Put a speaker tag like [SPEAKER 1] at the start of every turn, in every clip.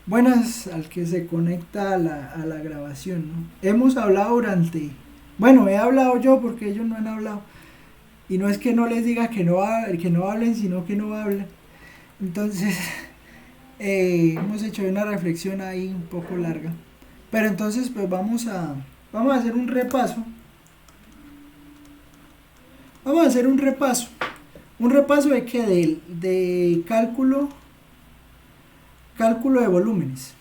[SPEAKER 1] Buenas al que se conecta a la grabación, ¿no? Hemos hablado bueno, he hablado yo porque ellos no han hablado. Y no es que no les diga que no hablen, sino que no hablen. Entonces, hemos hecho una reflexión ahí un poco larga. Pero entonces, pues vamos a hacer un repaso. Vamos a hacer un repaso. ¿Un repaso de qué? De cálculo de volúmenes.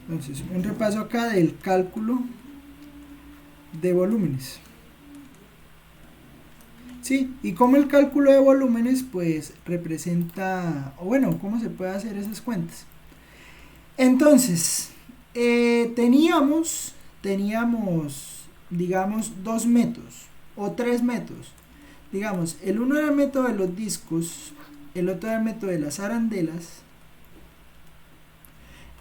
[SPEAKER 1] Entonces, un repaso acá del cálculo de volúmenes. Sí, y como el cálculo de volúmenes pues representa, o bueno, cómo se puede hacer esas cuentas. Entonces, teníamos, digamos, dos métodos o tres métodos. Digamos, el uno era el método de los discos, el otro era el método de las arandelas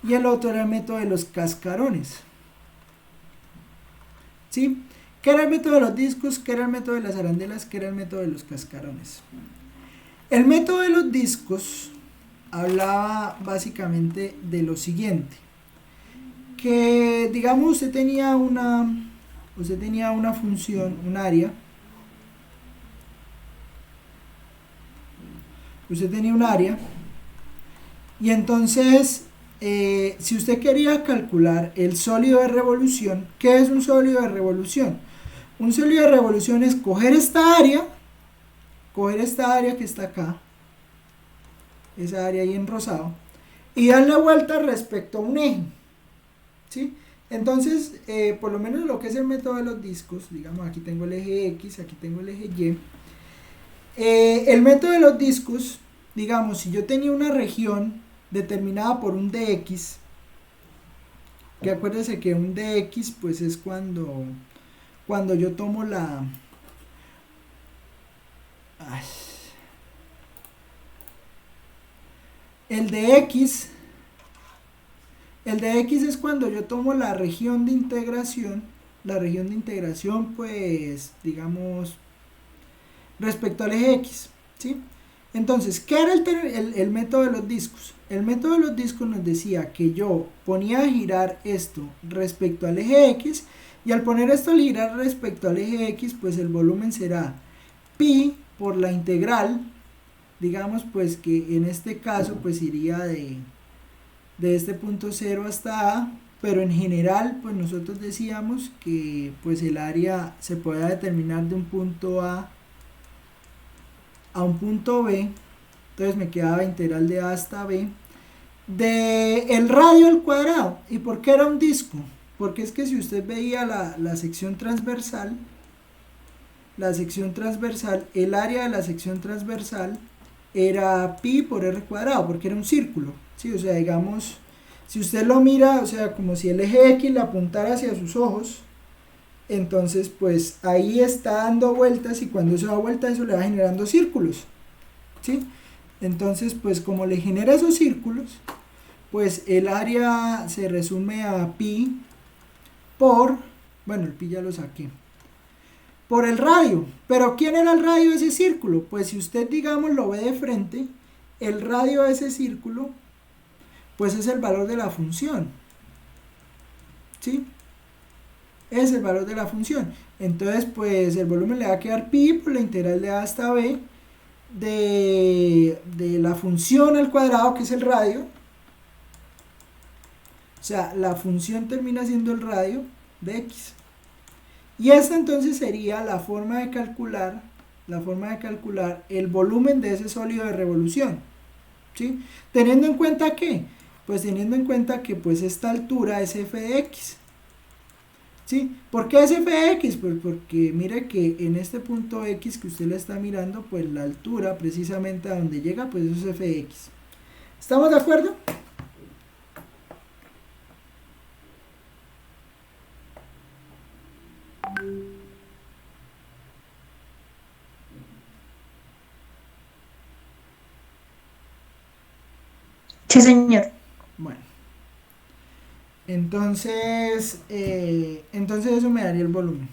[SPEAKER 1] y el otro era el método de los cascarones. ¿Sí? ¿Qué era el método de los discos? ¿Qué era el método de las arandelas? ¿Qué era el método de los cascarones? El método de los discos hablaba básicamente de lo siguiente, que digamos usted tenía una función, un área, usted tenía un área y entonces si usted quería calcular el sólido de revolución, ¿qué es un sólido de revolución? Un sólido de revolución es coger esta área que está acá, esa área ahí en rosado, y darle vuelta respecto a un eje, ¿sí? Entonces, por lo menos lo que es el método de los discos, digamos, aquí tengo el eje X, aquí tengo el eje Y. El método de los discos, digamos, si yo tenía una región determinada por un dx, que acuérdense que un dx pues es cuando yo tomo ay, el dx es cuando yo tomo la región de integración, pues digamos respecto al eje X, ¿sí? Entonces, ¿qué era el método de los discos? El método de los discos nos decía que yo ponía a girar esto respecto al eje X, y al poner esto a girar respecto al eje X, pues el volumen será pi por la integral, digamos pues que en este caso pues iría de este punto 0 hasta A, pero en general pues nosotros decíamos que pues el área se puede determinar de un punto a un punto B, entonces me quedaba integral de A hasta B, de el radio al cuadrado. ¿Y por qué era un disco? Porque es que si usted veía la sección transversal, el área de la sección transversal era pi por r cuadrado, porque era un círculo, ¿sí? O sea, digamos, si usted lo mira, o sea, como si el eje X le apuntara hacia sus ojos, entonces pues ahí está dando vueltas, y cuando se da vuelta eso le va generando círculos, ¿sí? Entonces pues como le genera esos círculos, pues el área se resume a pi por, bueno, el pi ya lo saqué, por el radio. Pero ¿quién era el radio de ese círculo? Pues si usted, digamos, lo ve de frente, el radio de ese círculo pues es el valor de la función, ¿sí? Es el valor de la función. Entonces pues el volumen le va a quedar pi por la integral de A hasta B de la función al cuadrado, que es el radio. O sea, la función termina siendo el radio de X. Y esta entonces sería la forma de calcular el volumen de ese sólido de revolución, ¿sí? Teniendo en cuenta que, pues teniendo en cuenta que pues esta altura es f de x, ¿sí? ¿Por qué es f de x? Pues porque mire que en este punto x que usted le está mirando, pues la altura precisamente a donde llega, pues eso es f de x. ¿Estamos de acuerdo?
[SPEAKER 2] Sí, señor.
[SPEAKER 1] Bueno, entonces eso me daría el volumen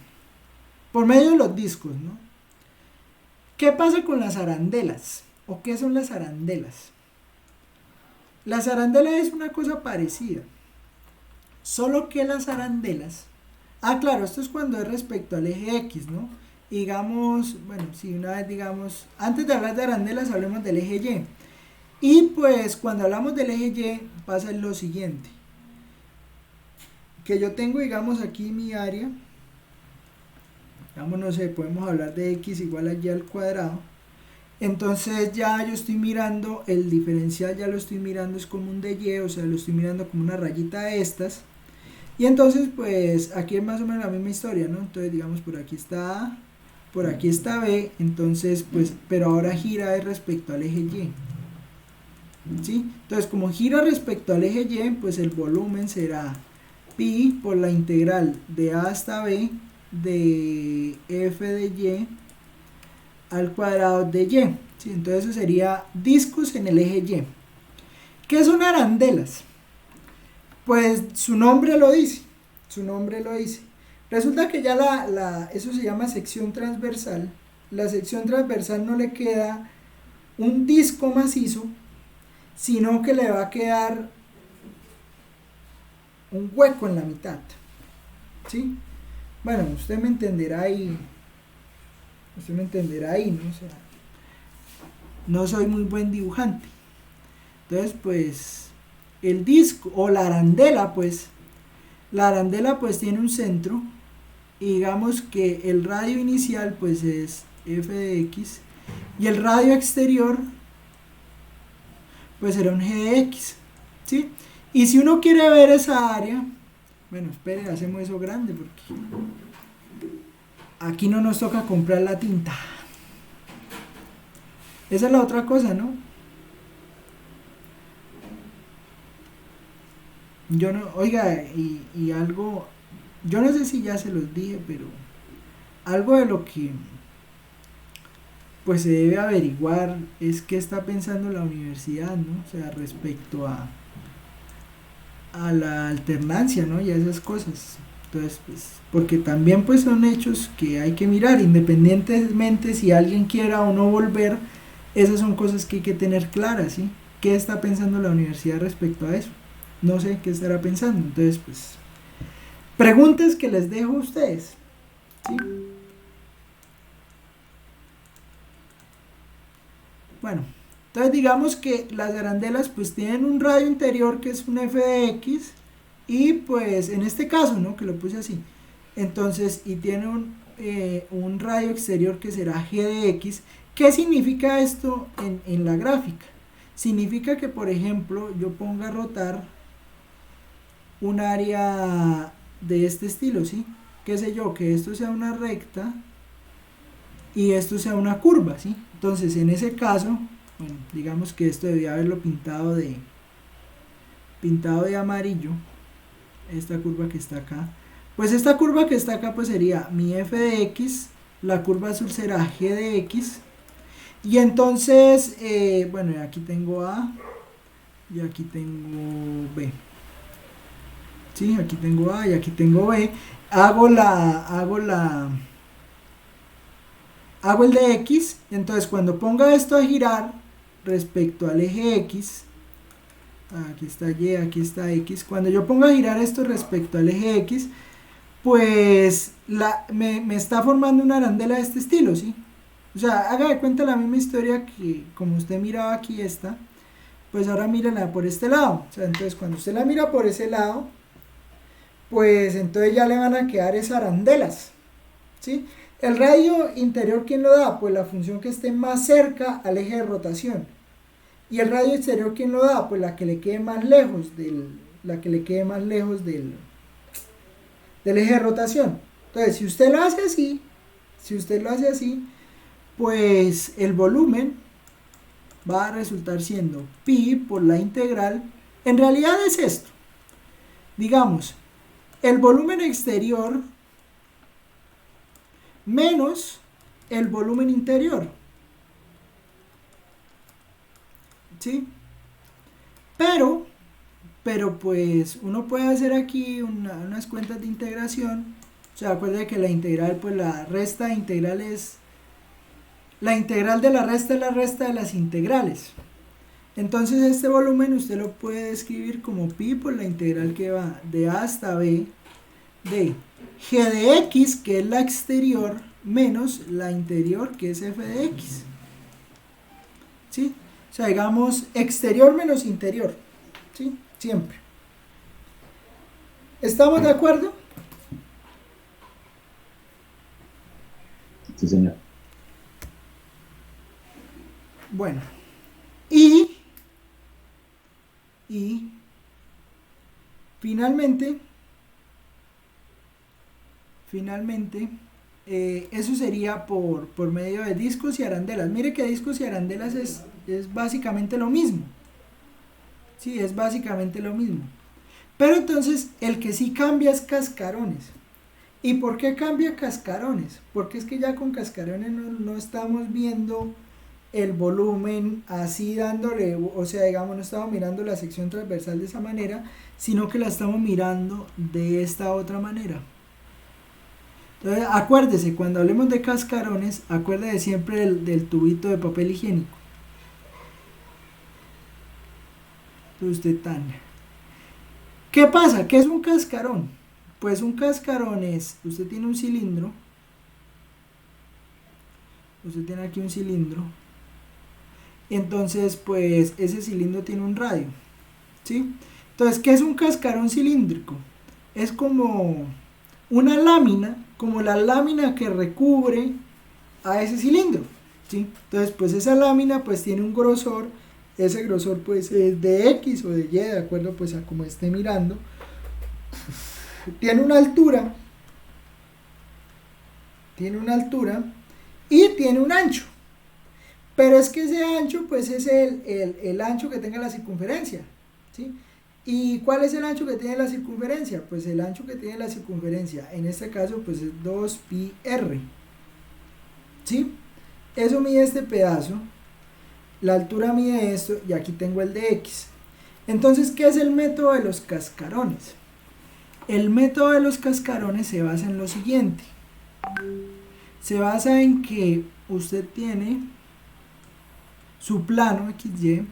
[SPEAKER 1] por medio de los discos, ¿no? ¿Qué pasa con las arandelas? ¿O qué son las arandelas? Las arandelas es una cosa parecida, solo que las arandelas, claro, esto es cuando es respecto al eje X, ¿no? Digamos, bueno, si una vez digamos, antes de hablar de arandelas hablemos del eje Y. Y pues cuando hablamos del eje Y pasa lo siguiente, que yo tengo, digamos, aquí mi área, digamos, no sé, podemos hablar de X igual a Y al cuadrado. Entonces ya yo estoy mirando el diferencial, ya lo estoy mirando es como un de Y, o sea, lo estoy mirando como una rayita de estas. Y entonces pues aquí es más o menos la misma historia, ¿no? Entonces digamos por aquí está A, por aquí está B, entonces pues, pero ahora gira respecto al eje Y. ¿Sí? Entonces como gira respecto al eje Y, pues el volumen será pi por la integral de A hasta B de f de Y al cuadrado de Y. ¿Sí? Entonces eso sería discos en el eje Y. ¿Qué son arandelas? Pues su nombre lo dice. Su nombre lo dice. Resulta que ya eso se llama sección transversal. La sección transversal no le queda un disco macizo, sino que le va a quedar un hueco en la mitad. ¿Sí? Bueno, usted me entenderá ahí. Usted me entenderá ahí, ¿no? O sea, no soy muy buen dibujante. Entonces, pues, el disco o la arandela pues tiene un centro y digamos que el radio inicial pues es f de x y el radio exterior pues será un g de x, ¿sí? Y si uno quiere ver esa área, bueno, espere, hacemos eso grande porque aquí no nos toca comprar la tinta. Esa es la otra cosa, ¿no? Yo no, oiga, y algo, yo no sé si ya se los dije, pero algo de lo que pues se debe averiguar es qué está pensando la universidad, ¿no? O sea, respecto a la alternancia, ¿no? Y a esas cosas. Entonces, pues, porque también pues son hechos que hay que mirar, independientemente si alguien quiera o no volver, esas son cosas que hay que tener claras, ¿sí? ¿Qué está pensando la universidad respecto a eso? No sé qué estará pensando. Entonces, pues, preguntas que les dejo a ustedes, ¿sí? Bueno, entonces digamos que las arandelas pues tienen un radio interior que es un f de x y pues en este caso, ¿no? Que lo puse así. Entonces, y tiene un radio exterior que será g de x. ¿Qué significa esto en la gráfica? Significa que, por ejemplo, yo ponga a rotar un área de este estilo, ¿sí? Qué sé yo, que esto sea una recta y esto sea una curva, ¿sí? Entonces, en ese caso, bueno, digamos que esto debía haberlo pintado de amarillo, esta curva que está acá. Pues esta curva que está acá pues sería mi f de x, la curva azul será g de x, y entonces, bueno, aquí tengo A y aquí tengo B. Sí, aquí tengo A y aquí tengo B. Hago el de X, entonces cuando ponga esto a girar respecto al eje X, aquí está Y, aquí está X, cuando yo ponga a girar esto respecto al eje X, pues me está formando una arandela de este estilo, ¿sí? O sea, haga de cuenta la misma historia que como usted miraba aquí esta, pues ahora mírenla por este lado. O sea, entonces cuando usted la mira por ese lado, pues entonces ya le van a quedar esas arandelas, ¿sí? El radio interior, ¿quién lo da? Pues la función que esté más cerca al eje de rotación. ¿Y el radio exterior, quién lo da? Pues la que le quede más lejos del eje de rotación. Entonces, si usted lo hace así, pues el volumen va a resultar siendo pi por la integral. En realidad es esto. Digamos, el volumen exterior menos el volumen interior, ¿sí? Pero pues uno puede hacer aquí unas cuentas de integración. O sea, acuérdense que la integral, pues la resta de integrales, la integral de la resta es la resta de las integrales. Entonces este volumen usted lo puede escribir como pi por la integral que va de a hasta b de g de x, que es la exterior, menos la interior, que es f de x. ¿Sí? O sea, digamos, exterior menos interior. ¿Sí? Siempre. ¿Estamos de acuerdo?
[SPEAKER 2] Sí, señor.
[SPEAKER 1] Bueno. Y finalmente, eso sería por medio de discos y arandelas. Mire que discos y arandelas es básicamente lo mismo. Sí, es básicamente lo mismo. Pero entonces el que sí cambia es cascarones. ¿Y por qué cambia cascarones? Porque es que ya con cascarones no estamos viendo el volumen así dándole, o sea, digamos, no estamos mirando la sección transversal de esa manera, sino que la estamos mirando de esta otra manera. Entonces, acuérdese, cuando hablemos de cascarones, acuérdese siempre del tubito de papel higiénico. Entonces, ¿qué pasa? ¿Qué es un cascarón? Pues un cascarón es, usted tiene un cilindro, usted tiene aquí un cilindro, entonces pues ese cilindro tiene un radio, ¿sí? Entonces, ¿qué es un cascarón cilíndrico? Es como una lámina, como la lámina que recubre a ese cilindro, ¿sí? Entonces, pues esa lámina pues tiene un grosor, ese grosor pues es de X o de Y, de acuerdo pues a como esté mirando. Tiene una altura y tiene un ancho. Pero es que ese ancho pues es el ancho que tenga la circunferencia, ¿sí? ¿Y cuál es el ancho que tiene la circunferencia? Pues el ancho que tiene la circunferencia, en este caso pues es 2πr, ¿sí? Eso mide este pedazo, la altura mide esto y aquí tengo el de X. Entonces, ¿qué es el método de los cascarones? El método de los cascarones se basa en lo siguiente. Se basa en que usted tiene su plano XY,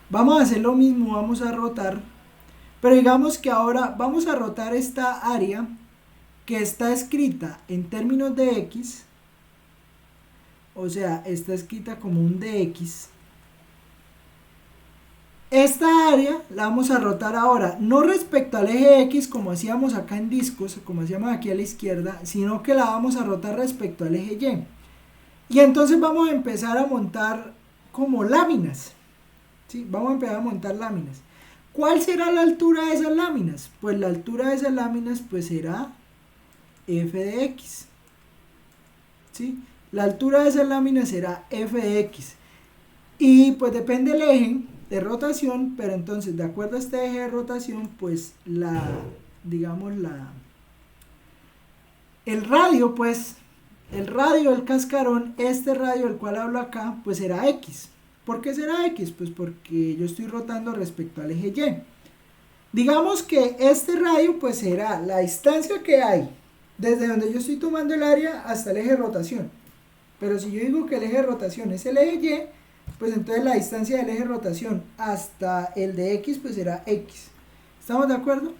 [SPEAKER 1] vamos a hacer lo mismo, vamos a rotar, pero digamos que ahora vamos a rotar esta área que está escrita en términos de X, o sea, está escrita como un dx. Esta área la vamos a rotar ahora, no respecto al eje X como hacíamos acá en discos, como hacíamos aquí a la izquierda, sino que la vamos a rotar respecto al eje Y. Y entonces vamos a empezar a montar como láminas, ¿sí? Vamos a empezar a montar láminas. ¿Cuál será la altura de esas láminas? Pues la altura de esas láminas pues será f de x, ¿sí? La altura de esas láminas será f de x. Y pues depende del eje de rotación, pero entonces de acuerdo a este eje de rotación, pues el radio, pues, el radio del cascarón, este radio del cual hablo acá, pues será X. ¿Por qué será X? Pues porque yo estoy rotando respecto al eje Y. Digamos que este radio, pues será la distancia que hay desde donde yo estoy tomando el área hasta el eje de rotación. Pero si yo digo que el eje de rotación es el eje Y, pues entonces la distancia del eje de rotación hasta el de X, pues será X. ¿Estamos de acuerdo?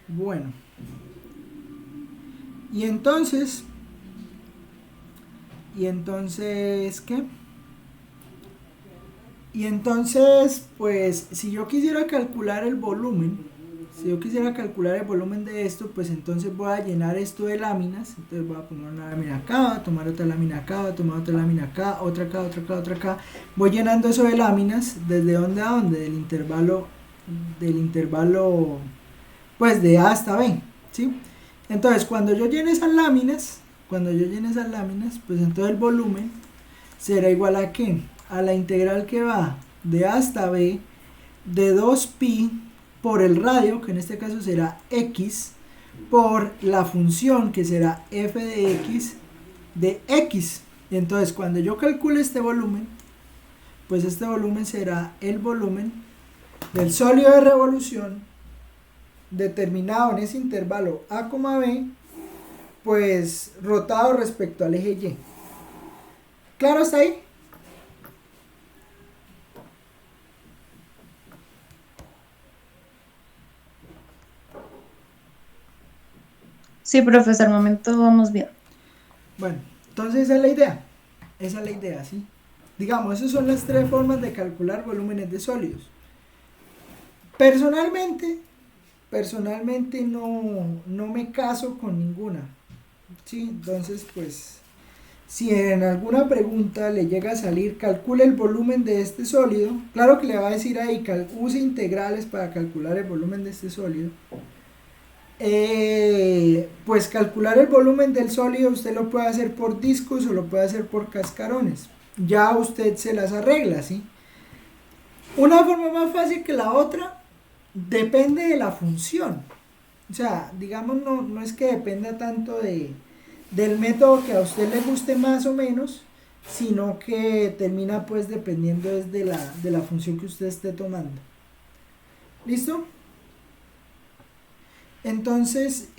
[SPEAKER 1] Bueno. Y entonces, ¿qué? Y entonces, pues, si yo quisiera calcular el volumen, de esto, pues entonces voy a llenar esto de láminas. Entonces voy a poner una lámina acá, voy a tomar otra lámina acá, voy a tomar otra lámina acá, otra acá, otra acá, otra acá. Voy llenando eso de láminas, ¿desde dónde a dónde? Del intervalo, pues de A hasta B, ¿sí? Entonces, cuando yo llene esas láminas, pues entonces el volumen será igual a ¿qué? A la integral que va de A hasta B de 2pi por el radio, que en este caso será X, por la función que será f de X. Y entonces, cuando yo calcule este volumen, pues este volumen será el volumen del sólido de revolución determinado en ese intervalo A, B, pues rotado respecto al eje Y. ¿Claro hasta ahí?
[SPEAKER 2] Sí, profesor, al momento vamos bien.
[SPEAKER 1] Bueno, entonces esa es la idea. Esa es la idea, ¿sí? Digamos, esas son las tres formas de calcular volúmenes de sólidos. Personalmente no me caso con ninguna, ¿sí? Entonces, pues, si en alguna pregunta le llega a salir, calcule el volumen de este sólido, claro que le va a decir ahí, use integrales para calcular el volumen de este sólido. Pues calcular el volumen del sólido usted lo puede hacer por discos o lo puede hacer por cascarones. Ya usted se las arregla, ¿sí? Una forma más fácil que la otra depende de la función. O sea, digamos, no es que dependa tanto del método que a usted le guste más o menos, sino que termina pues dependiendo de la función que usted esté tomando. ¿Listo? Entonces,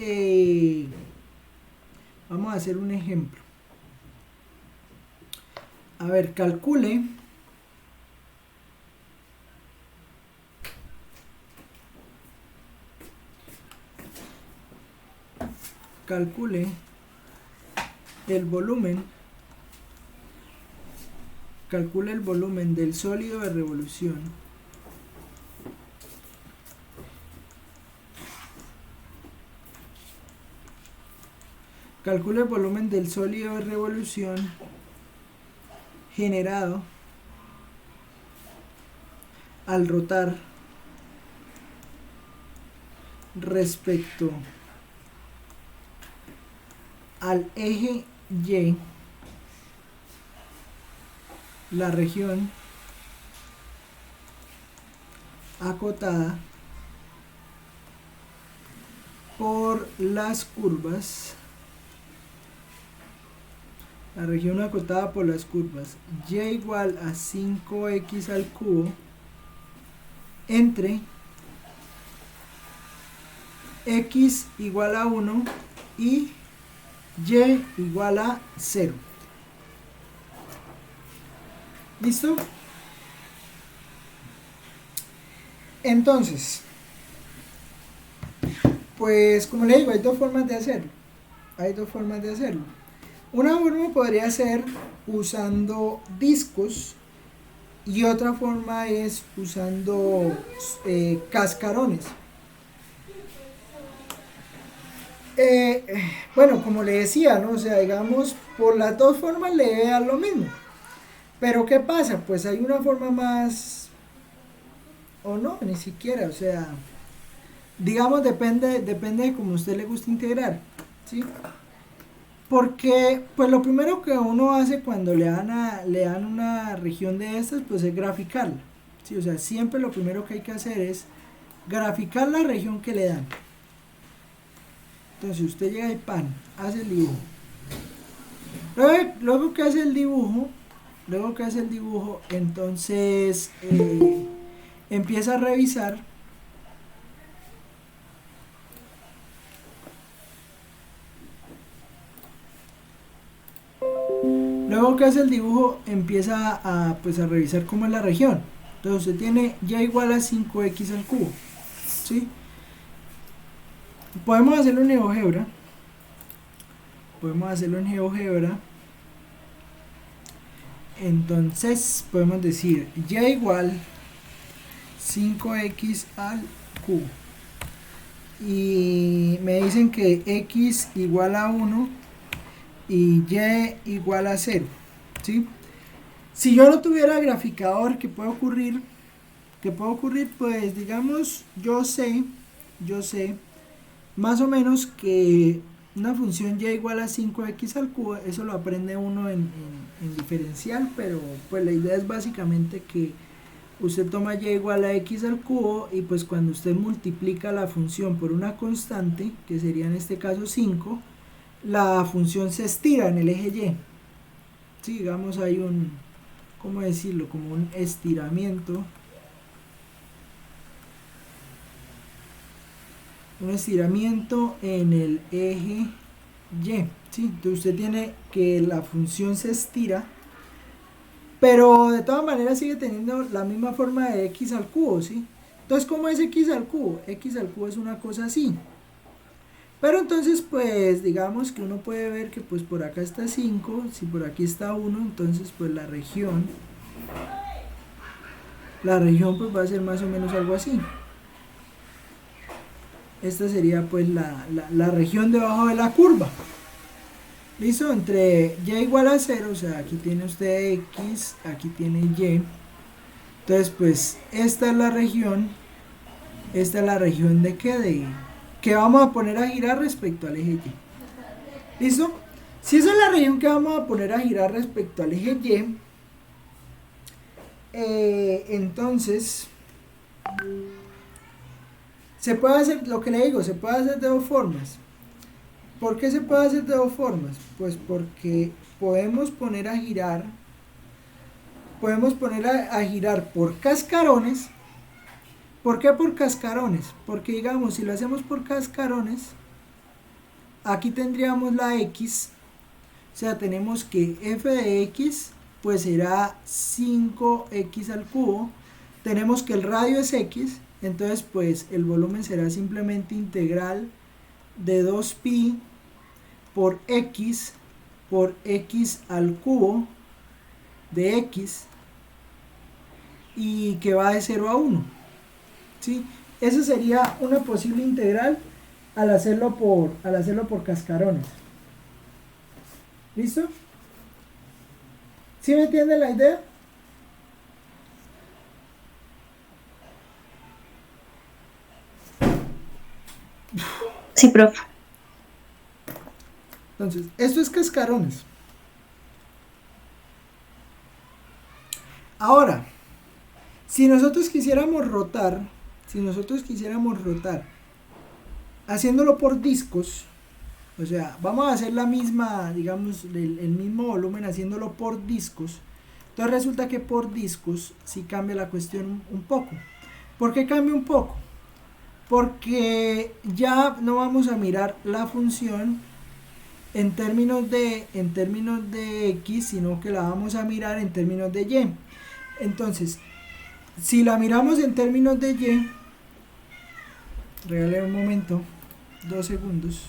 [SPEAKER 1] vamos a hacer un ejemplo. A ver, calcule el volumen, calcule el volumen del sólido de revolución calcule el volumen del sólido de revolución generado al rotar respecto al eje Y la región acotada por las curvas, la región acotada por las curvas y igual a 5x al cubo entre x igual a 1 y y igual a 0. ¿Listo? Entonces, pues como le digo, hay dos formas de hacerlo. Una forma podría ser usando discos y otra forma es usando cascarones. Bueno, como le decía, ¿no? O sea, digamos, por las dos formas le debe dar lo mismo. Pero ¿qué pasa? Pues hay una forma más, o no, ni siquiera, o sea, digamos, depende de cómo a usted le gusta integrar, ¿sí? Porque, pues lo primero que uno hace cuando le dan una región de estas, pues es graficarla, ¿sí? O sea, siempre lo primero que hay que hacer es graficar la región que le dan. Entonces usted llega y pan, hace el dibujo. Luego que hace el dibujo, entonces empieza a revisar pues a revisar cómo es la región. Entonces usted tiene y igual a 5x al cubo, ¿sí? Podemos hacerlo en GeoGebra. Entonces podemos decir y igual 5x al cubo. Y me dicen que x igual a 1 y y igual a 0. ¿Sí? Si yo no tuviera graficador, ¿qué puede ocurrir? Pues digamos, yo sé más o menos que una función y igual a 5x al cubo, eso lo aprende uno en diferencial, pero pues la idea es básicamente que usted toma y igual a x al cubo y pues cuando usted multiplica la función por una constante, que sería en este caso 5, la función se estira en el eje y. Sí, digamos hay ¿cómo decirlo? Como un estiramiento. Un estiramiento en el eje Y, ¿sí? Entonces usted tiene que la función se estira, pero de todas maneras sigue teniendo la misma forma de x al cubo, ¿sí? Entonces, ¿cómo es x al cubo? X al cubo es una cosa así. Pero entonces, pues, digamos que uno puede ver que pues por acá está 5, si por aquí está 1, entonces pues la región pues va a ser más o menos algo así. Esta sería pues la región debajo de la curva. ¿Listo? Entre y igual a 0, o sea, aquí tiene usted x, aquí tiene y. Entonces, pues, esta es la región de qué, que vamos a poner a girar respecto al eje Y. ¿Listo? Si esa es la región que vamos a poner a girar respecto al eje Y, entonces, se puede hacer, lo que le digo, se puede hacer de dos formas. ¿Por qué se puede hacer de dos formas? Pues porque podemos poner a girar por cascarones. ¿Por qué por cascarones? Porque digamos, si lo hacemos por cascarones, aquí tendríamos la x, o sea, tenemos que f de x pues será 5x al cubo, tenemos que el radio es x, entonces pues el volumen será simplemente integral de 2pi por x al cubo de x, y que va de 0 a 1, ¿sí? Esa sería una posible integral al hacerlo por cascarones. ¿Listo? ¿Sí me entienden la idea?
[SPEAKER 2] Sí, profe.
[SPEAKER 1] Entonces, esto es cascarones. Ahora, si nosotros quisiéramos rotar haciéndolo por discos, o sea, vamos a hacer la misma, digamos, el mismo volumen haciéndolo por discos. Entonces resulta que por discos sí cambia la cuestión un poco. ¿Por qué cambia un poco? Porque ya no vamos a mirar la función en términos de x, sino que la vamos a mirar en términos de y. Entonces, si la miramos en términos de y, regale un momento, 2 segundos.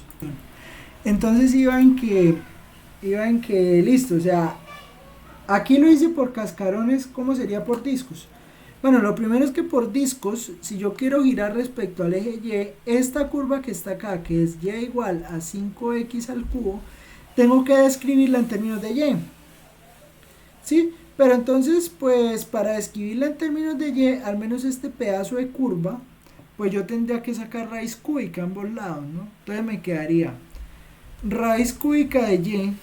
[SPEAKER 1] Entonces iba en que listo, o sea, aquí lo hice por cascarones. ¿Cómo sería por discos? Bueno, lo primero es que por discos, si yo quiero girar respecto al eje Y, esta curva que está acá, que es Y igual a 5x al cubo, tengo que describirla en términos de Y, ¿sí? Pero entonces, pues, para describirla en términos de Y, al menos este pedazo de curva, pues yo tendría que sacar raíz cúbica a ambos lados, ¿no? Entonces me quedaría raíz cúbica de Y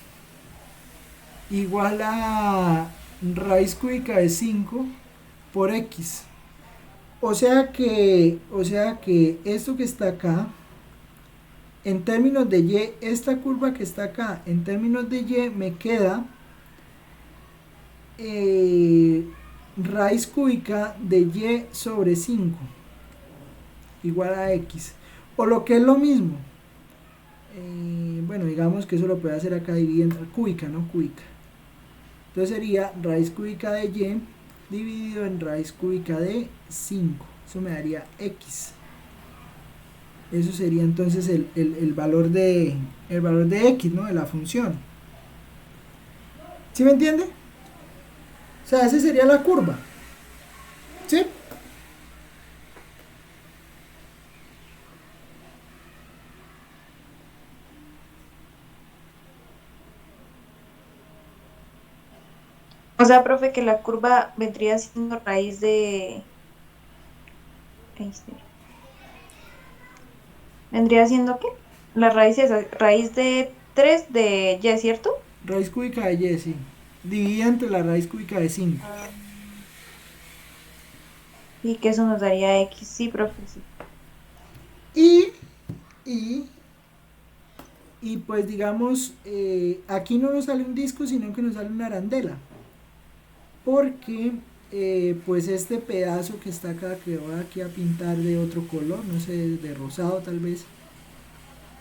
[SPEAKER 1] igual a raíz cúbica de 5 por x. O sea que esto que está acá, en términos de y, esta curva que está acá, en términos de y, me queda raíz cúbica de y sobre 5 igual a x. O lo que es lo mismo, bueno, digamos que eso lo puede hacer acá dividiendo, cúbica, no cúbica. Entonces sería raíz cúbica de y dividido en raíz cúbica de 5. Eso me daría x. Eso sería entonces el valor de x, ¿no? De la función. ¿Sí me entiende? O sea, esa sería la curva. ¿Sí?
[SPEAKER 2] O sea, profe, que la curva vendría siendo raíz de... Ahí está. ¿Vendría siendo qué? La raíz es raíz de 3 de Y, ¿cierto?
[SPEAKER 1] Raíz cúbica de y, sí. Dividida entre la raíz cúbica de 5.
[SPEAKER 2] Y que eso nos daría X, sí, profe, sí.
[SPEAKER 1] Y pues digamos, aquí no nos sale un disco, sino que nos sale una arandela. porque pues este pedazo que está acá, que voy aquí a pintar de otro color, no sé, de rosado tal vez,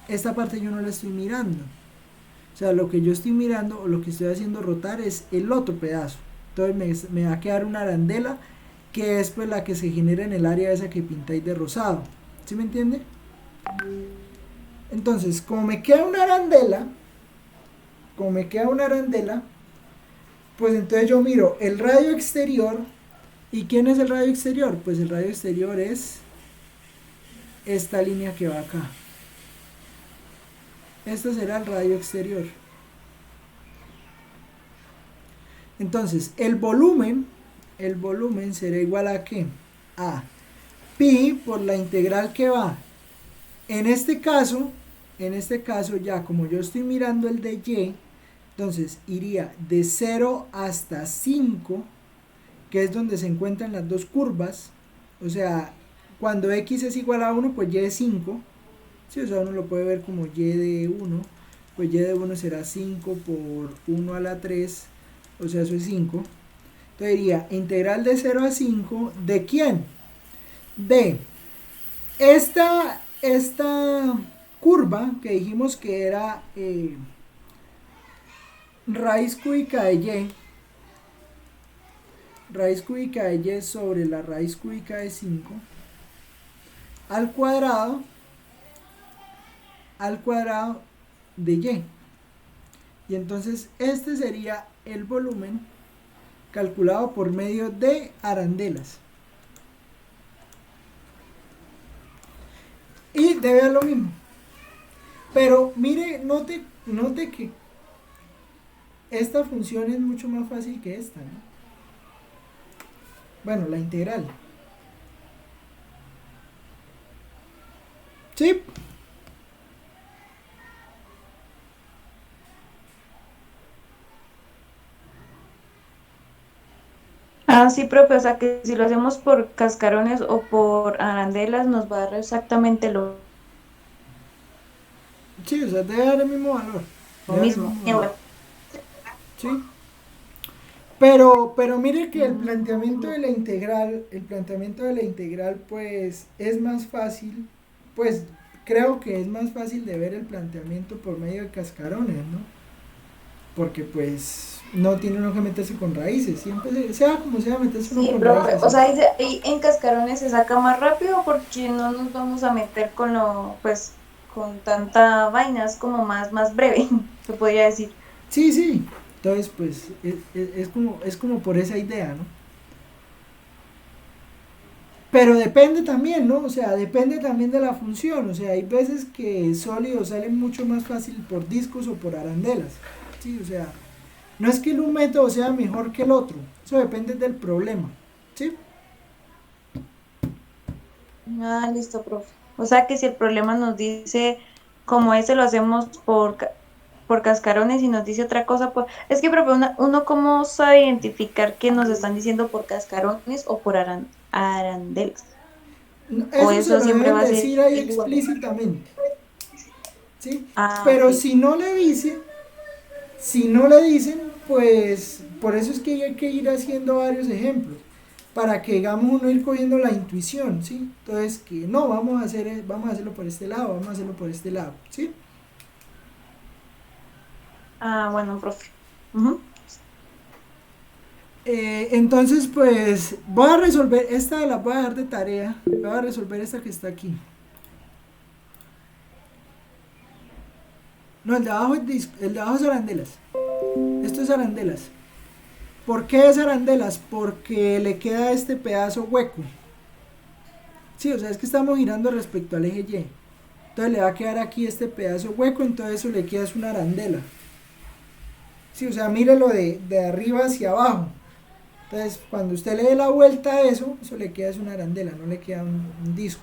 [SPEAKER 1] esta parte yo no la estoy mirando. O sea, lo que yo estoy mirando o lo que estoy haciendo rotar es el otro pedazo. Entonces me va a quedar una arandela que es pues la que se genera en el área esa que pintáis de rosado. ¿Sí me entiende? Entonces, como me queda una arandela, pues entonces yo miro el radio exterior. ¿Y quién es el radio exterior? Pues el radio exterior es esta línea que va acá. Esto será el radio exterior. Entonces, el volumen será igual a ¿qué? A pi por la integral que va. En este caso ya como yo estoy mirando el de y, entonces iría de 0 hasta 5, que es donde se encuentran las dos curvas. O sea, cuando x es igual a 1, pues y es 5. Sí, o sea, uno lo puede ver como y de 1. Pues y de 1 será 5 por 1 a la 3. O sea, eso es 5. Entonces diría integral de 0 a 5. ¿De quién? De esta curva que dijimos que era raíz cúbica de y. Raíz cúbica de y sobre la raíz cúbica de 5 al cuadrado de y. Y entonces este sería el volumen calculado por medio de arandelas. Y debe ser lo mismo. Pero mire, note que esta función es mucho más fácil que esta, ¿no? Bueno, la integral. ¿Sí?
[SPEAKER 2] Ah, sí, profe, o sea que si lo hacemos por cascarones o por arandelas nos va a dar exactamente
[SPEAKER 1] Sí, o sea, debe dar el mismo valor.
[SPEAKER 2] lo
[SPEAKER 1] Debe dar el
[SPEAKER 2] mismo.
[SPEAKER 1] mismo valor. ¿Sí? Pero mire que el planteamiento de la integral, pues es más fácil, pues creo que es más fácil de ver el planteamiento por medio de cascarones, ¿no? Porque pues no tiene uno que meterse con raíces, siempre sea como sea meterse uno
[SPEAKER 2] Sí,
[SPEAKER 1] con
[SPEAKER 2] profe,
[SPEAKER 1] raíces.
[SPEAKER 2] o sea, ahí en cascarones se saca más rápido porque no nos vamos a meter con pues, con tanta vaina, es como más breve, se podría decir.
[SPEAKER 1] Sí, sí. Entonces, pues es como por esa idea, ¿no? Pero depende también, ¿no? O sea, depende también de la función. O sea, hay veces que sólidos salen mucho más fácil por discos o por arandelas. Sí, o sea, no es que un método sea mejor que el otro. Eso depende del problema. ¿Sí?
[SPEAKER 2] Ah, listo, profe. O sea que si el problema nos dice como ese lo hacemos por cascarones y nos dice otra cosa, pues es que, profe, uno cómo sabe identificar que nos están diciendo por cascarones o por arandelas. O
[SPEAKER 1] Eso se
[SPEAKER 2] eso
[SPEAKER 1] lo
[SPEAKER 2] siempre
[SPEAKER 1] deben
[SPEAKER 2] va a ser
[SPEAKER 1] decir ahí
[SPEAKER 2] igual.
[SPEAKER 1] explícitamente. ¿Sí?
[SPEAKER 2] Ah,
[SPEAKER 1] Pero
[SPEAKER 2] ok.
[SPEAKER 1] si no le dicen, pues por eso es que hay que ir haciendo varios ejemplos. Para que digamos uno ir cogiendo la intuición, ¿sí? Entonces que no, vamos a hacerlo por este lado, vamos a hacerlo por este lado, ¿sí?
[SPEAKER 2] Ah, bueno, profe. Ujú.
[SPEAKER 1] Entonces, pues voy a resolver esta, la voy a dar de tarea. Voy a resolver esta que está aquí. No, el de abajo es arandelas. Esto es arandelas. ¿Por qué es arandelas? Porque le queda este pedazo hueco. Sí, o sea, es que estamos girando respecto al eje Y. Entonces le va a quedar aquí este pedazo hueco, entonces eso le queda es una arandela. Sí, o sea, mírelo de arriba hacia abajo. Entonces, cuando usted le dé la vuelta a eso le queda es una arandela, no le queda un disco.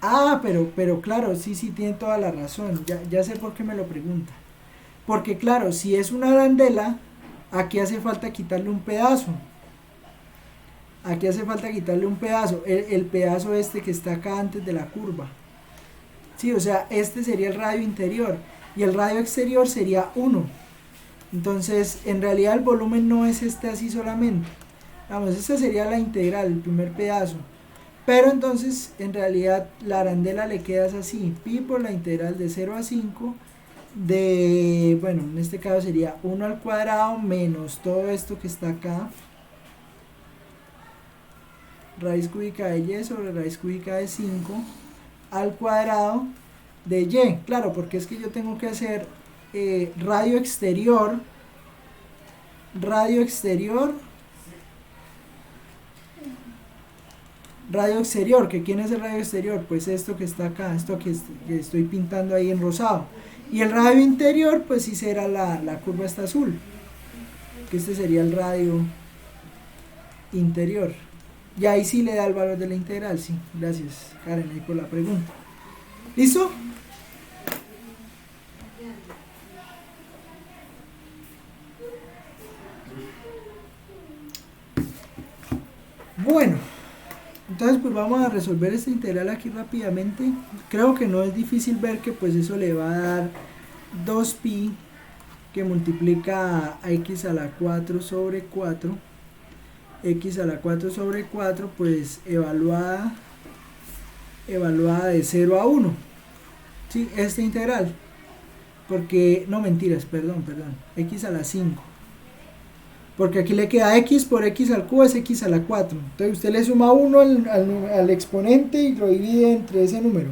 [SPEAKER 1] Ah, pero claro, sí, tiene toda la razón. Ya sé por qué me lo pregunta. Porque claro, si es una arandela, aquí hace falta quitarle un pedazo. Aquí hace falta quitarle un pedazo. El pedazo este que está acá antes de la curva. ¿sí? O sea, este sería el radio interior y el radio exterior sería 1. Entonces, en realidad el volumen no es este así solamente. Vamos, esta sería la integral, el primer pedazo. Pero entonces, en realidad, la arandela le queda así, pi por la integral de 0 a 5 de, bueno, en este caso sería 1 al cuadrado menos todo esto que está acá, raíz cúbica de y sobre raíz cúbica de 5 al cuadrado de y. Claro, porque es que yo tengo que hacer radio exterior, radio exterior, radio exterior, que ¿quién es el radio exterior? Pues esto que está acá, esto que estoy pintando ahí en rosado. Y el radio interior, pues sí será la curva esta azul, que este sería el radio interior. Y ahí sí le da el valor de la integral, sí. Gracias, Karen, ahí por la pregunta. ¿Listo? Bueno, entonces pues vamos a resolver esta integral aquí rápidamente. Creo que no es difícil ver que pues eso le va a dar 2pi que multiplica a x a la 4 sobre 4. X a la 4 sobre 4 pues evaluada de 0 a 1. ¿Sí? Esta integral. Porque, no mentiras, perdón. X a la 5. Porque aquí le queda x por x al cubo es x a la 4. Entonces usted le suma 1 al exponente y lo divide entre ese número.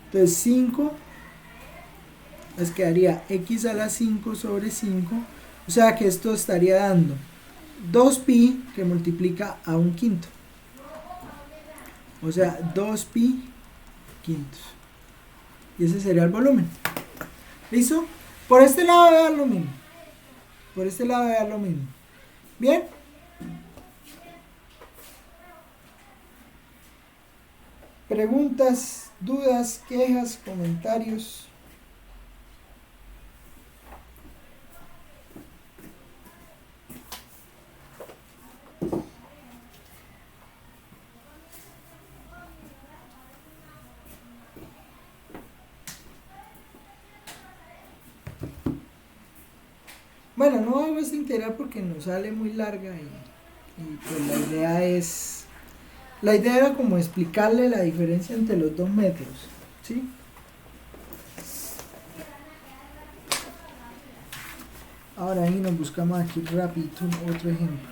[SPEAKER 1] Entonces 5 les quedaría x a la 5 sobre 5. O sea que esto estaría dando 2pi que multiplica a 1/5. O sea, 2pi quintos. Y ese sería el volumen. ¿Listo? Por este lado voy a dar lo mismo. Por este lado voy a dar lo mismo. Bien. Preguntas, dudas, quejas, comentarios. Bueno, no hago esta integral porque nos sale muy larga y pues la idea era como explicarle la diferencia entre los dos métodos, ¿sí? Ahora ahí nos buscamos aquí rapidito otro ejemplo.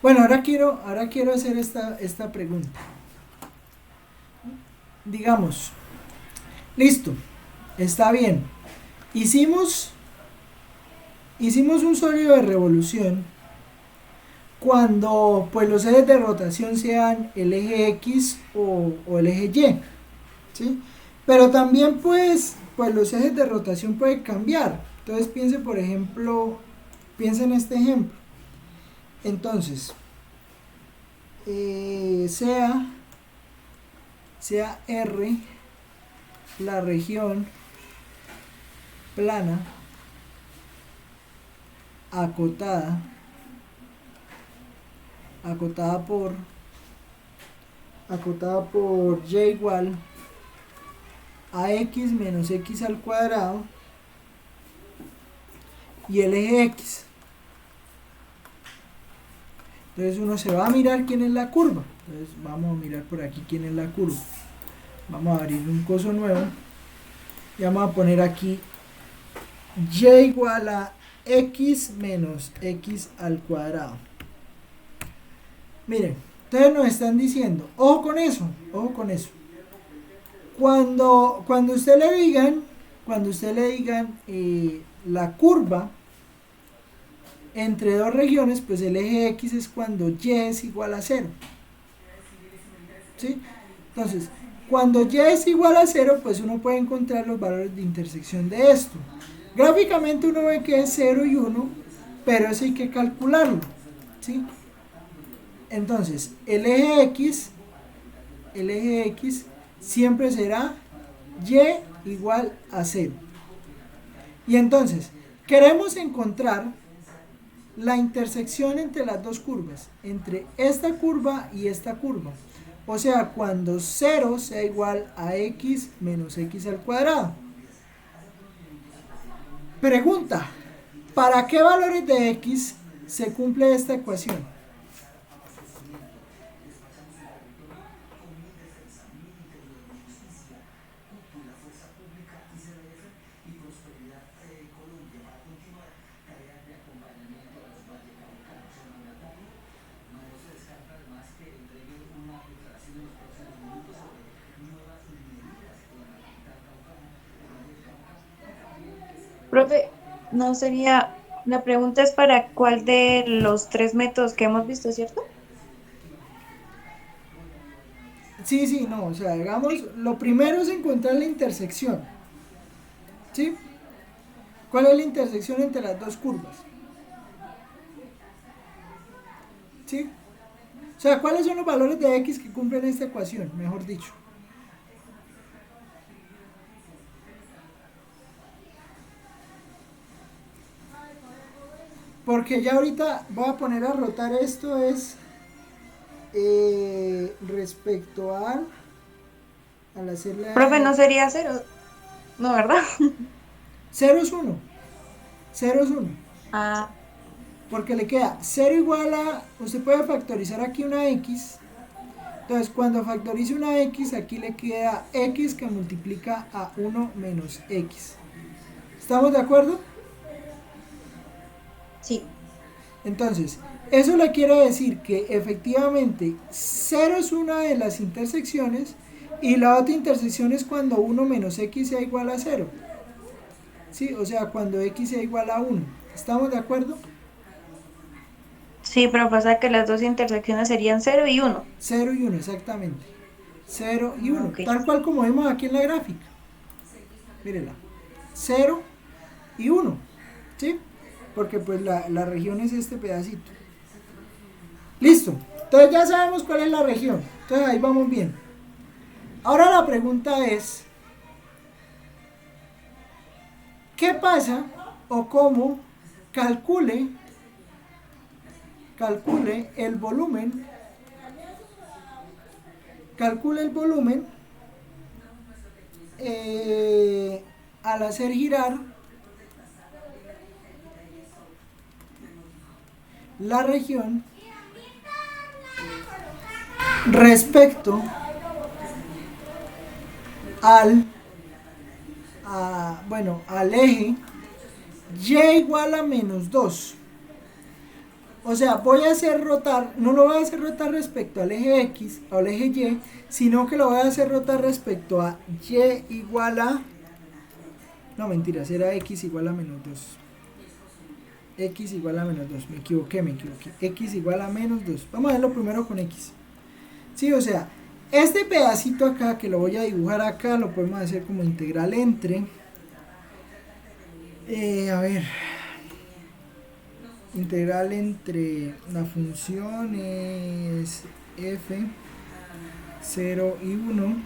[SPEAKER 1] Bueno, ahora quiero hacer esta pregunta. Digamos, listo, está bien. Hicimos un sólido de revolución cuando pues los ejes de rotación sean el eje X o el eje Y, ¿sí? Pero también pues los ejes de rotación pueden cambiar. Entonces piense en este ejemplo. Entonces, sea R la región plana acotada por y igual a x menos x al cuadrado y el eje x. Entonces uno se va a mirar quién es la curva. Entonces vamos a mirar por aquí quién es la curva. Vamos a abrir un coso nuevo y vamos a poner aquí y igual a x menos x al cuadrado. Miren, entonces nos están diciendo, ojo con eso. Cuando usted le digan la curva entre dos regiones, pues el eje X es cuando Y es igual a 0. ¿Sí? Entonces, cuando Y es igual a 0, pues uno puede encontrar los valores de intersección de esto. Gráficamente uno ve que es 0 y 1, pero eso hay que calcularlo. ¿Sí? Entonces, el eje X siempre será y igual a 0. Y entonces, queremos encontrar la intersección entre las dos curvas, entre esta curva y esta curva. O sea, cuando 0 sea igual a x menos x al cuadrado. Pregunta, ¿para qué valores de x se cumple esta ecuación?
[SPEAKER 2] Profe, no sería, la pregunta es para cuál de los tres métodos que hemos visto, ¿cierto?
[SPEAKER 1] Sí, sí, no, o sea, digamos, lo primero es encontrar la intersección. ¿Sí? ¿Cuál es la intersección entre las dos curvas? ¿Sí? O sea, ¿cuáles son los valores de x que cumplen esta ecuación? Mejor dicho. Porque ya ahorita voy a poner a rotar esto es respecto al
[SPEAKER 2] Profe,
[SPEAKER 1] hacerle
[SPEAKER 2] no sería cero, no, ¿verdad?
[SPEAKER 1] 0 es 1, 0 es 1,
[SPEAKER 2] Ah,
[SPEAKER 1] porque le queda 0 igual a, usted puede factorizar aquí una x, entonces cuando factorice una x aquí le queda x que multiplica a 1 menos x. ¿Estamos de acuerdo?
[SPEAKER 2] sí.
[SPEAKER 1] Entonces, eso le quiere decir que efectivamente 0 es una de las intersecciones y la otra intersección es cuando 1 menos x sea igual a 0. ¿Sí? O sea, cuando x sea igual a 1. ¿Estamos de acuerdo?
[SPEAKER 2] Sí, pero pasa que las dos intersecciones serían cero y uno.
[SPEAKER 1] 0 y 1, exactamente. 0 y
[SPEAKER 2] Ah,
[SPEAKER 1] 1,
[SPEAKER 2] ok.
[SPEAKER 1] tal cual como vemos aquí en la gráfica. Mírenla. 0 y 1. ¿Sí? Porque pues la región es este pedacito. Listo. Entonces ya sabemos cuál es la región. Entonces ahí vamos bien. Ahora la pregunta es, ¿qué pasa o cómo calcule el volumen al hacer girar la región respecto al eje y igual a menos 2. O sea, voy a hacer rotar, no lo voy a hacer rotar respecto al eje X o al eje Y, sino que lo voy a hacer rotar respecto a Y igual a... No, mentira, era X igual a menos 2. X igual a menos 2, me equivoqué. X igual a menos 2. Vamos a verlo primero con X. Sí, o sea, este pedacito acá que lo voy a dibujar acá, lo podemos hacer como integral entre... a ver, integral entre la función es f 0 y 1.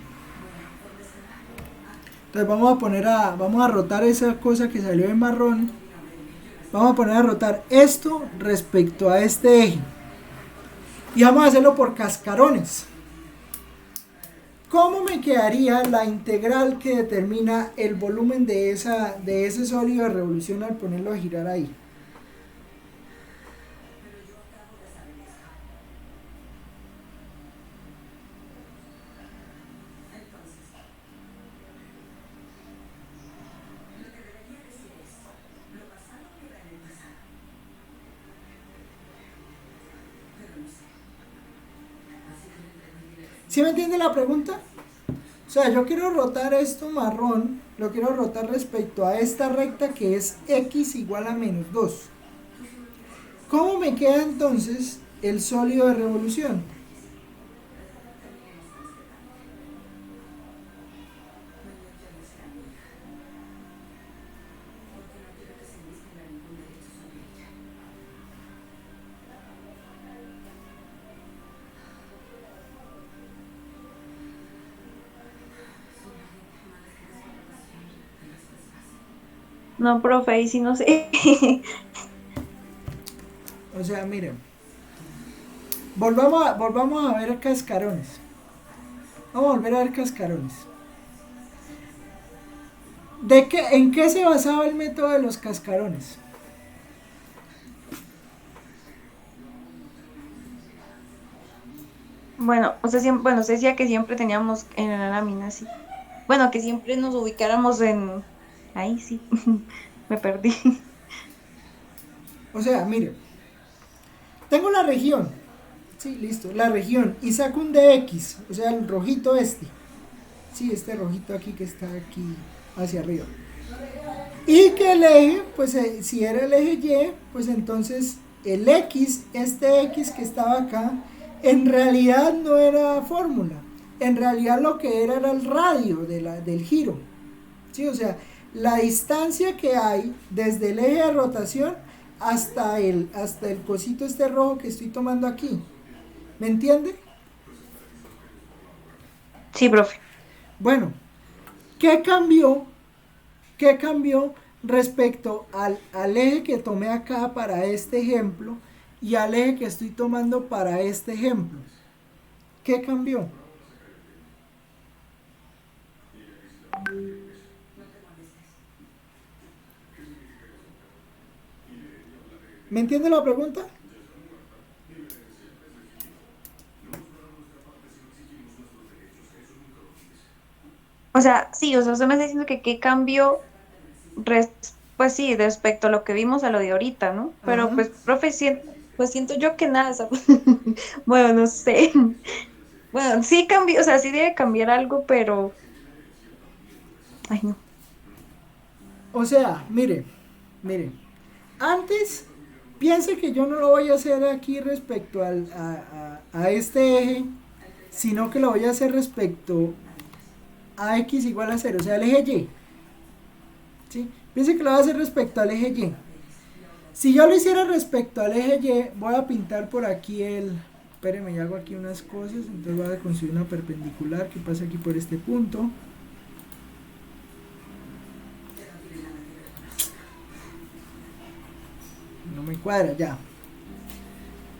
[SPEAKER 1] Entonces vamos a rotar esa cosa que salió en marrón. Vamos a poner a rotar esto respecto a este eje. Y vamos a hacerlo por cascarones. ¿Cómo me quedaría la integral que determina el volumen de ese sólido de revolución al ponerlo a girar ahí? ¿Sí me entiende la pregunta? O sea, yo quiero rotar esto marrón, lo quiero rotar respecto a esta recta que es x igual a menos 2. ¿Cómo me queda entonces el sólido de revolución?
[SPEAKER 2] No, profe, ahí sí no sé.
[SPEAKER 1] O sea, miren, volvamos a ver cascarones. Vamos a volver a ver cascarones. ¿En qué se basaba el método de los cascarones?
[SPEAKER 2] Bueno, o sea, bueno, se decía que siempre teníamos en la lámina, sí. Bueno, que siempre nos ubicáramos en... Ahí sí, me perdí.
[SPEAKER 1] O sea, miren, tengo la región. Sí, listo, la región. Y saco un dx, o sea, el rojito este. Sí, este rojito aquí que está aquí hacia arriba. Y que el eje, pues si era el eje Y, pues entonces el X, este X que estaba acá, en realidad no era fórmula. En realidad lo que era el radio del giro. ¿Sí? O sea, la distancia que hay desde el eje de rotación hasta el cosito este rojo que estoy tomando aquí. ¿Me entiende?
[SPEAKER 2] Sí, profe.
[SPEAKER 1] Bueno, ¿qué cambió? ¿Qué cambió respecto al eje que tomé acá para este ejemplo y al eje que estoy tomando para este ejemplo? ¿Qué cambió? ¿Me entiende la pregunta?
[SPEAKER 2] O sea, sí, o sea, usted me está diciendo que qué cambio, pues sí, respecto a lo que vimos a lo de ahorita, ¿no? Pero
[SPEAKER 1] Ajá.
[SPEAKER 2] pues, profe, pues siento yo que nada, o sea, bueno, no sé. Bueno, sí cambió, o sea, sí debe cambiar algo, pero, ay, no.
[SPEAKER 1] O sea, mire. Antes, piense que yo no lo voy a hacer aquí respecto a este eje, sino que lo voy a hacer respecto a x igual a cero, o sea, el eje Y. ¿Sí? Piense que lo voy a hacer respecto al eje Y. Si yo lo hiciera respecto al eje Y, voy a pintar por aquí espéreme, yo hago aquí unas cosas, entonces voy a construir una perpendicular que pasa aquí por este punto. No me cuadra, ya.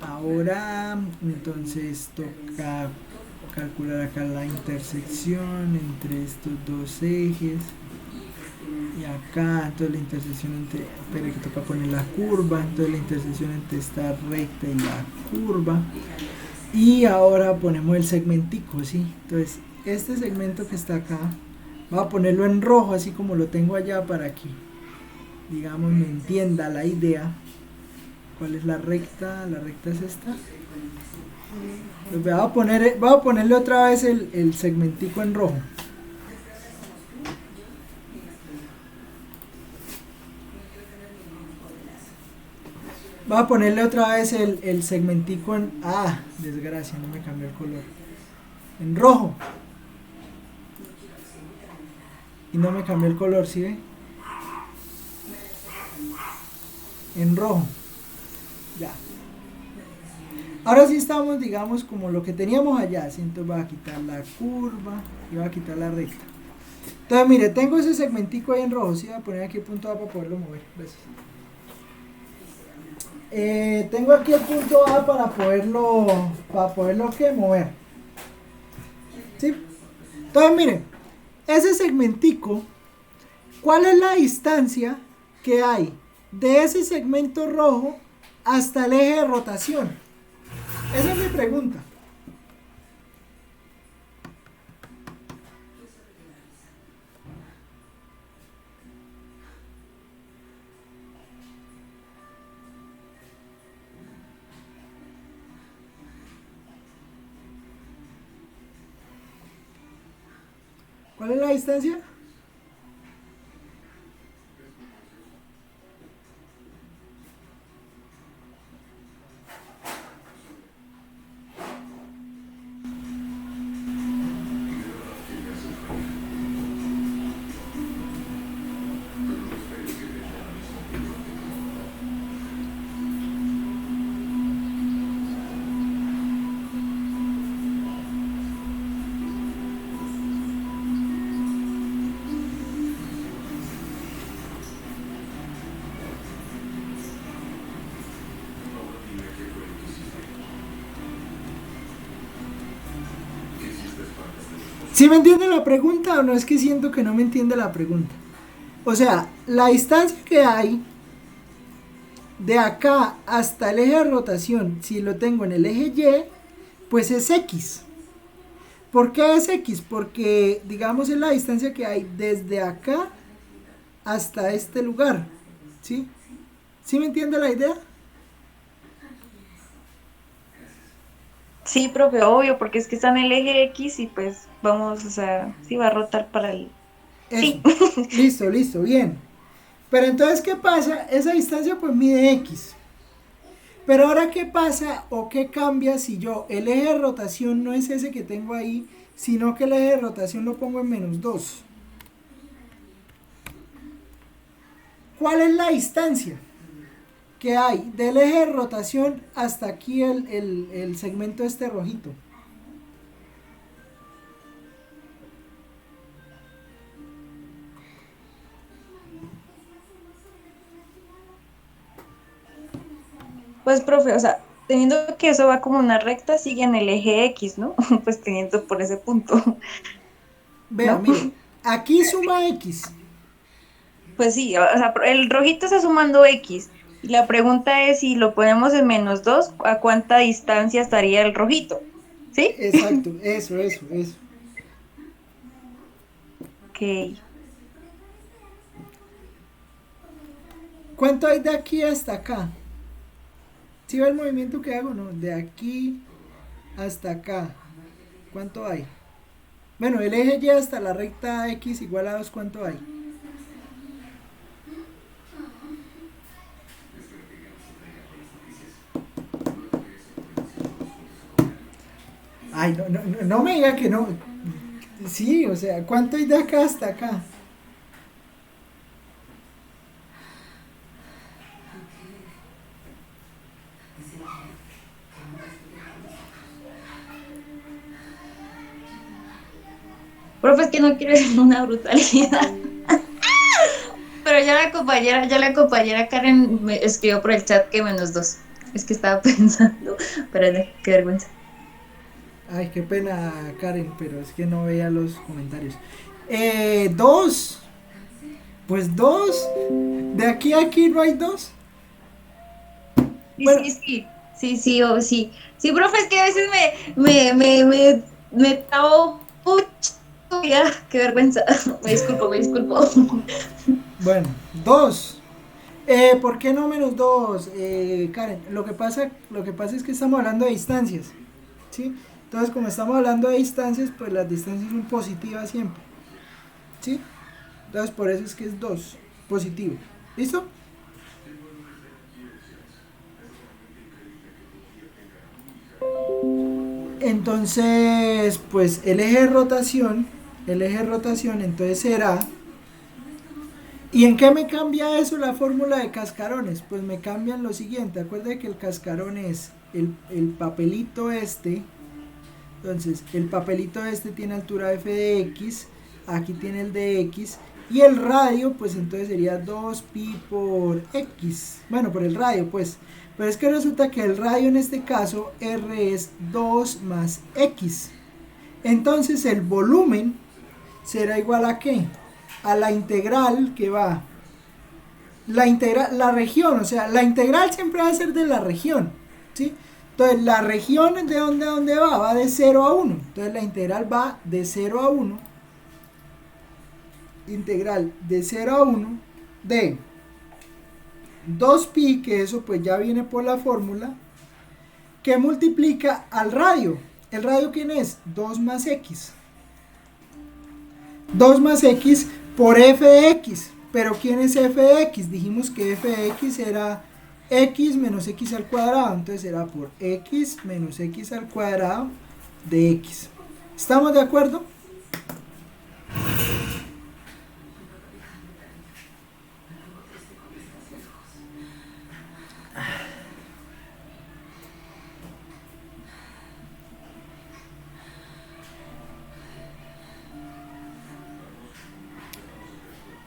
[SPEAKER 1] Ahora, entonces toca calcular acá la intersección entre estos dos ejes. Y acá, entonces la intersección entre, espera que toca poner la curva, entonces la intersección entre esta recta y la curva. Y ahora ponemos el segmentico, ¿sí? Entonces, este segmento que está acá, voy a ponerlo en rojo, así como lo tengo allá para que, digamos, me entienda la idea. ¿Cuál es la recta? La recta es esta. Pues voy a ponerle otra vez el segmentico en rojo. Voy a ponerle otra vez el segmentico en... Ah, desgracia, no me cambió el color. En rojo. Y no me cambió el color, ¿sí ve? En rojo. Ya. Ahora sí estamos, digamos, como lo que teníamos allá. ¿Sí? Entonces voy a quitar la curva y voy a quitar la recta. Entonces, mire, tengo ese segmentico ahí en rojo. Sí, voy a poner aquí el punto A para poderlo mover. Gracias. Tengo aquí el punto A para poderlo ¿qué? Mover. ¿Sí? Entonces, miren, ese segmentico, ¿cuál es la distancia que hay de ese segmento rojo hasta el eje de rotación? Esa es mi pregunta. ¿Cuál es la distancia? ¿Sí me entiende la pregunta o no? Es que siento que no me entiende la pregunta. O sea, la distancia que hay de acá hasta el eje de rotación, si lo tengo en el eje Y, pues es X. ¿Por qué es X? Porque, digamos, es la distancia que hay desde acá hasta este lugar. ¿Sí? ¿Sí me entiende la idea?
[SPEAKER 2] Sí, profe, obvio, porque es que está en el eje X y pues vamos, o sea, sí va a rotar para el...
[SPEAKER 1] Eso.
[SPEAKER 2] Sí.
[SPEAKER 1] Listo, listo, bien. Pero entonces, ¿qué pasa? Esa distancia pues mide X. Pero ahora, ¿qué pasa o qué cambia si yo el eje de rotación no es ese que tengo ahí, sino que el eje de rotación lo pongo en -2? ¿Cuál es la distancia que hay del eje de rotación hasta aquí el segmento este rojito?
[SPEAKER 2] Pues, profe, o sea, teniendo que eso va como una recta, sigue en el eje X, ¿no? Pues teniendo por ese punto,
[SPEAKER 1] Vea,
[SPEAKER 2] ¿no?
[SPEAKER 1] mire, aquí suma X.
[SPEAKER 2] Pues sí, o sea, el rojito está sumando X. Y la pregunta es si lo ponemos en -2, ¿a cuánta distancia estaría el rojito? ¿Sí?
[SPEAKER 1] Exacto, eso.
[SPEAKER 2] Ok.
[SPEAKER 1] ¿Cuánto hay de aquí hasta acá? ¿Sí ve el movimiento que hago? No, de aquí hasta acá. ¿Cuánto hay? Bueno, el eje Y hasta la recta X igual a 2, ¿cuánto hay? Ay, no me diga que no. Sí, o sea, ¿cuánto hay de acá hasta acá?
[SPEAKER 2] Profe, es que no quiero decir una brutalidad. Pero ya la compañera Karen me escribió por el chat que -2. Es que estaba pensando, espérate, qué vergüenza.
[SPEAKER 1] Ay, qué pena, Karen, pero es que no veía los comentarios. Dos. Pues dos. De aquí a aquí no hay dos.
[SPEAKER 2] Sí,
[SPEAKER 1] Bueno,
[SPEAKER 2] sí, sí, sí, sí, sí. Sí, profe, es que a veces me trabo mucho. Ya, qué vergüenza. Me disculpo.
[SPEAKER 1] bueno, dos. ¿Por qué no -2, Karen? Lo que pasa es que estamos hablando de distancias, ¿sí? Entonces, como estamos hablando de distancias, pues las distancias son positivas siempre, ¿sí? Entonces, por eso es que es 2 positivo. ¿Listo? Entonces, pues el eje de rotación entonces será. ¿Y en qué me cambia eso la fórmula de cascarones? Pues me cambian lo siguiente. Acuérdense que el cascarón es el papelito este. Entonces, el papelito este tiene altura f de x. Aquí tiene el de x. Y el radio, pues entonces sería 2pi por x. Bueno, por el radio, pues. Pero es que resulta que el radio en este caso, r es 2 más x. Entonces, el volumen será igual a ¿qué? A la integral que va. La región, o sea, la integral siempre va a ser de la región, ¿sí? Entonces, la región de dónde a dónde va de 0 a 1. Entonces, la integral va de 0 a 1. Integral de 0 a 1 de 2pi, que eso pues ya viene por la fórmula, que multiplica al radio. ¿El radio quién es? 2 más x. 2 más x por f de x. Pero ¿quién es f de x? Dijimos que f de x era x menos x al cuadrado. Entonces será por x menos x al cuadrado de x. ¿Estamos de acuerdo?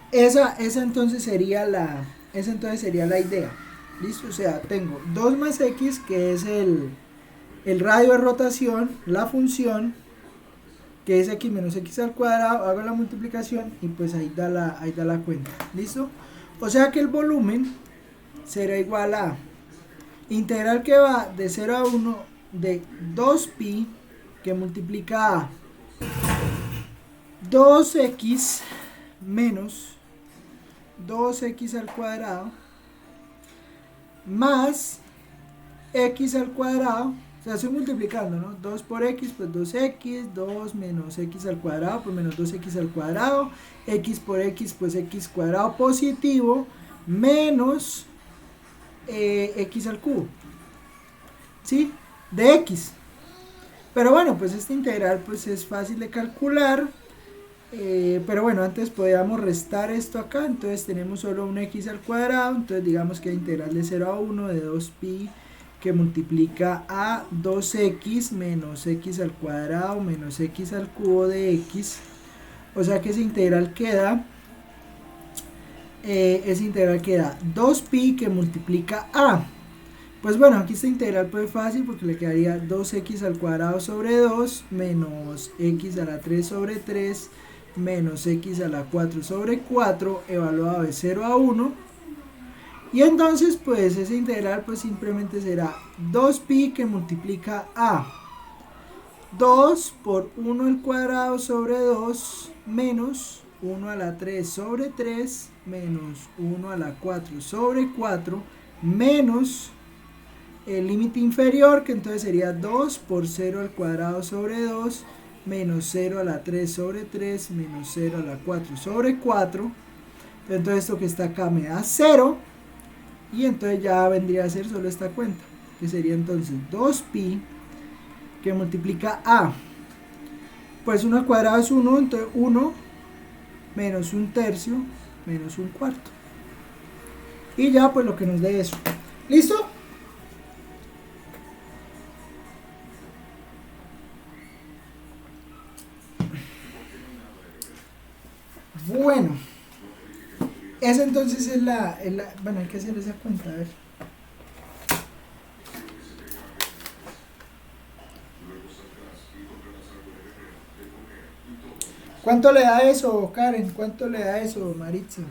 [SPEAKER 1] Esa entonces sería la idea. ¿Listo? O sea, tengo 2 más x, que es el radio de rotación, la función, que es x menos x al cuadrado, hago la multiplicación y pues ahí da la cuenta, ¿listo? O sea que el volumen será igual a integral que va de 0 a 1 de 2pi que multiplica a 2x menos 2x al cuadrado más x al cuadrado, o sea, estoy multiplicando, ¿no? 2 por x, pues 2x, 2 menos x al cuadrado, pues menos 2x al cuadrado, x por x, pues x cuadrado positivo, menos x al cubo, ¿sí? De x. Pero bueno, pues esta integral pues es fácil de calcular, pero bueno, antes podíamos restar esto acá, entonces tenemos solo un x al cuadrado, entonces digamos que la integral de 0 a 1 de 2pi que multiplica a 2x menos x al cuadrado menos x al cubo de x, o sea que esa integral queda 2pi que multiplica a, pues bueno, aquí esta integral pues fácil porque le quedaría 2x al cuadrado sobre 2 menos x a la 3 sobre 3 menos x a la 4 sobre 4 evaluado de 0 a 1, y entonces pues esa integral pues simplemente será 2pi que multiplica a 2 por 1 al cuadrado sobre 2 menos 1 a la 3 sobre 3 menos 1 a la 4 sobre 4 menos el límite inferior, que entonces sería 2 por 0 al cuadrado sobre 2 menos 0 a la 3 sobre 3 menos 0 a la 4 sobre 4. Entonces esto que está acá me da 0, y entonces ya vendría a ser solo esta cuenta, que sería entonces 2pi que multiplica a, pues 1 al cuadrado es 1, entonces 1 menos 1/3 menos 1/4, y ya pues lo que nos dé eso. ¿Listo? Bueno, esa entonces es bueno, hay que hacer esa cuenta, a ver. ¿Cuánto le da eso, Karen? ¿Cuánto le da eso, Maritza?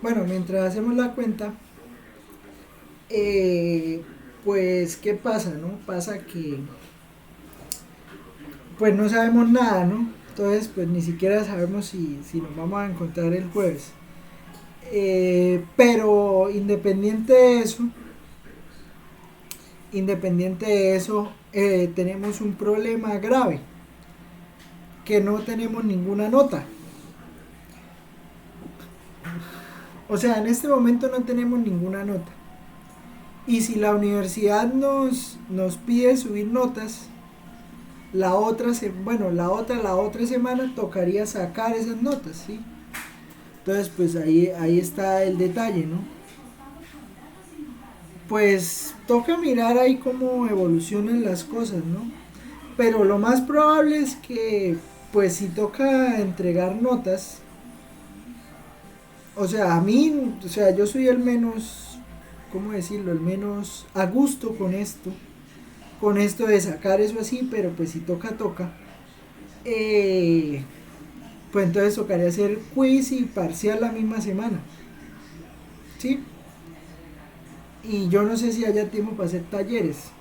[SPEAKER 1] Bueno, mientras hacemos la cuenta, pues, ¿qué pasa, no? Pasa que, pues, no sabemos nada, ¿no? Entonces, pues, ni siquiera sabemos si nos vamos a encontrar el jueves. Pero, independiente de eso, tenemos un problema grave, que no tenemos ninguna nota. O sea, en este momento no tenemos ninguna nota. Y si la universidad nos pide subir notas, la otra semana tocaría sacar esas notas, ¿sí? Entonces, pues ahí está el detalle, ¿no? Pues toca mirar ahí cómo evolucionan las cosas, ¿no? Pero lo más probable es que, pues si toca entregar notas, o sea, a mí, o sea, yo soy el menos, ¿cómo decirlo? El menos a gusto con esto de sacar eso así, pero pues si toca. Pues entonces tocaría hacer quiz y parcial la misma semana, ¿sí? Y yo no sé si haya tiempo para hacer talleres.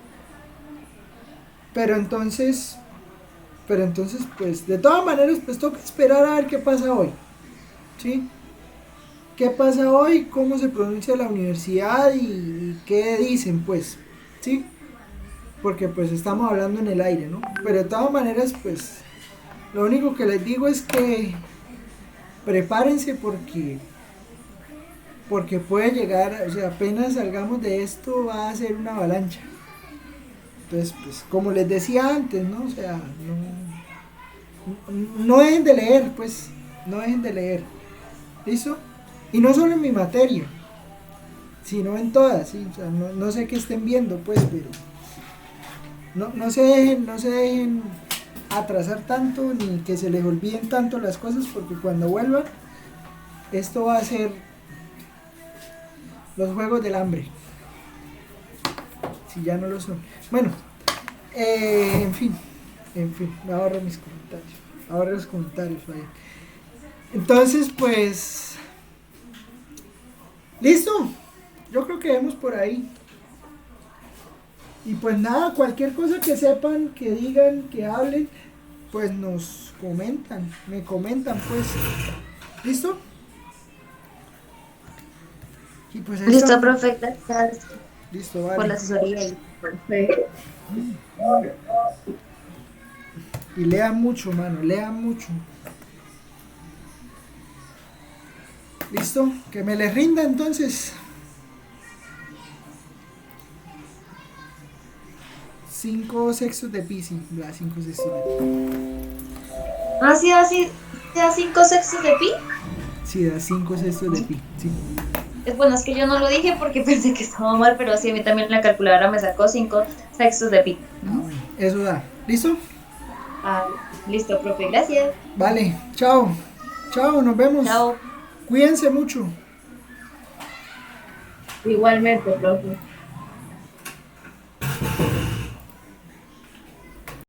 [SPEAKER 1] Pero entonces, pues, de todas maneras, pues toca esperar a ver qué pasa hoy, ¿sí? ¿Qué pasa hoy? ¿Cómo se pronuncia la universidad? Y qué dicen, pues, ¿sí? Porque pues estamos hablando en el aire, ¿no? Pero de todas maneras, pues, lo único que les digo es que prepárense porque puede llegar, o sea, apenas salgamos de esto va a ser una avalancha. Entonces, pues, como les decía antes, ¿no? O sea, no dejen de leer, pues, no dejen de leer. ¿Listo? Y no solo en mi materia, sino en todas, ¿sí? O sea, no sé qué estén viendo, pues, pero no se dejen atrasar tanto, ni que se les olviden tanto las cosas, porque cuando vuelvan, esto va a ser los juegos del hambre, si ya no lo son. Bueno, en fin, ahorro mis comentarios, ahorro los comentarios, vaya. Entonces, pues, listo, yo creo que vemos por ahí. Y pues nada, cualquier cosa que sepan, que digan, que hablen, pues nos comentan, me comentan, pues. ¿Listo? Y pues ahí
[SPEAKER 2] Listo,
[SPEAKER 1] estamos.
[SPEAKER 2] profe, gracias
[SPEAKER 1] Listo,
[SPEAKER 2] por la
[SPEAKER 1] vale.
[SPEAKER 2] asesoría.
[SPEAKER 1] Y lean mucho, mano, lean mucho. ¿Listo? Que me les rinda entonces. 5/6 de pi, sí, da 5/6 de pi.
[SPEAKER 2] Ah, sí, da 5/6 de pi.
[SPEAKER 1] Sí, da 5/6 de pi, sí.
[SPEAKER 2] Es bueno, es que yo no lo dije porque pensé que estaba mal, pero sí, a mí también la calculadora me sacó 5/6 de pi.
[SPEAKER 1] Ah, bueno, eso da. ¿Listo?
[SPEAKER 2] Ah, listo, profe, gracias.
[SPEAKER 1] Vale, chao. Chao, nos vemos.
[SPEAKER 2] Chao.
[SPEAKER 1] Cuídense mucho.
[SPEAKER 2] Igualmente, profe.